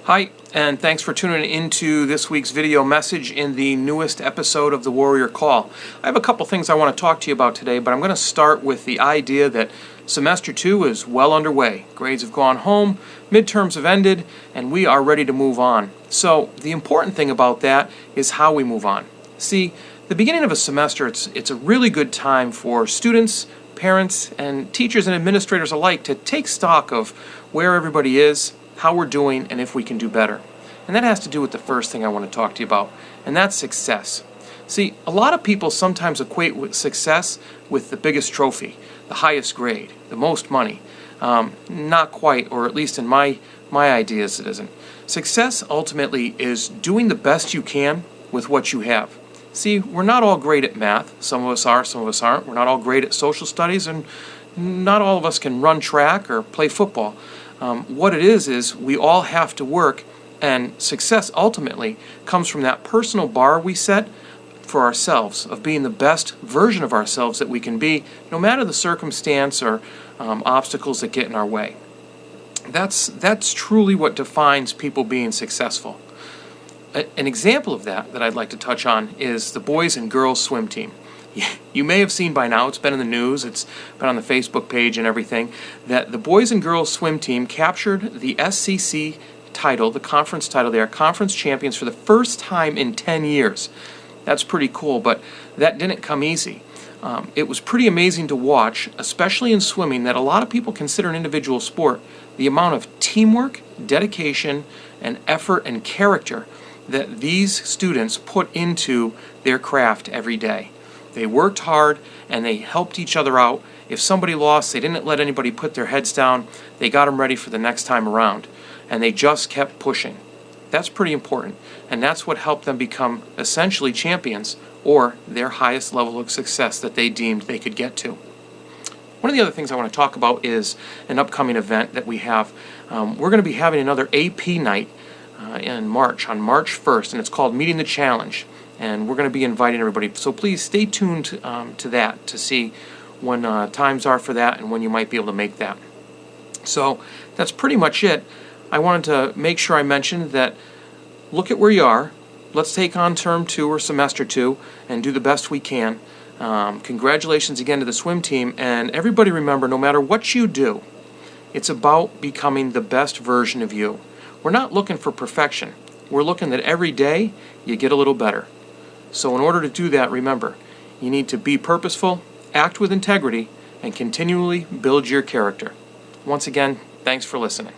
Hi, and thanks for tuning into this week's video message in the newest episode of the Warrior Call. I have a couple things I want to talk to you about today, but I'm going to start with the idea that Semester 2 is well underway. Grades have gone home, midterms have ended, and we are ready to move on. So the important thing about that is how we move on. See, the beginning of a semester, it's a really good time for students, parents, and teachers and administrators alike to take stock of where everybody is, how we're doing, and if we can do better. And that has to do with the first thing I want to talk to you about, and that's success. See, a lot of people sometimes equate with success with the biggest trophy, the highest grade, the most money. Not quite, or at least in my ideas it isn't. Success ultimately is doing the best you can with what you have. See, we're not all great at math. Some of us are, some of us aren't. We're not all great at social studies, and not all of us can run track or play football. What it is we all have to work, and success ultimately comes from that personal bar we set for ourselves of being the best version of ourselves that we can be, no matter the circumstance or obstacles that get in our way. That's truly what defines people being successful. An example of that I'd like to touch on is the boys and girls swim team. You may have seen by now, it's been in the news, it's been on the Facebook page and everything, that the boys and girls swim team captured the SEC title, the conference title. They are conference champions for the first time in 10 years. That's pretty cool, but that didn't come easy. It was pretty amazing to watch, especially in swimming, that a lot of people consider an individual sport, the amount of teamwork, dedication, and effort and character that these students put into their craft every day. They worked hard and they helped each other out. If somebody lost, they didn't let anybody put their heads down. They got them ready for the next time around. And they just kept pushing. That's pretty important. And that's what helped them become essentially champions, or their highest level of success that they deemed they could get to. One of the other things I want to talk about is an upcoming event that we have. We're going to be having another AP night in March, on March 1st, and it's called Meeting the Challenge. And we're going to be inviting everybody. So please stay tuned to that to see when times are for that and when you might be able to make that. So that's pretty much it. I wanted to make sure I mentioned that look at where you are. Let's take on term 2 or semester 2 and do the best we can. Congratulations again to the swim team. And everybody remember, no matter what you do, it's about becoming the best version of you. We're not looking for perfection. We're looking that every day you get a little better. So in order to do that, remember, you need to be purposeful, act with integrity, and continually build your character. Once again, thanks for listening.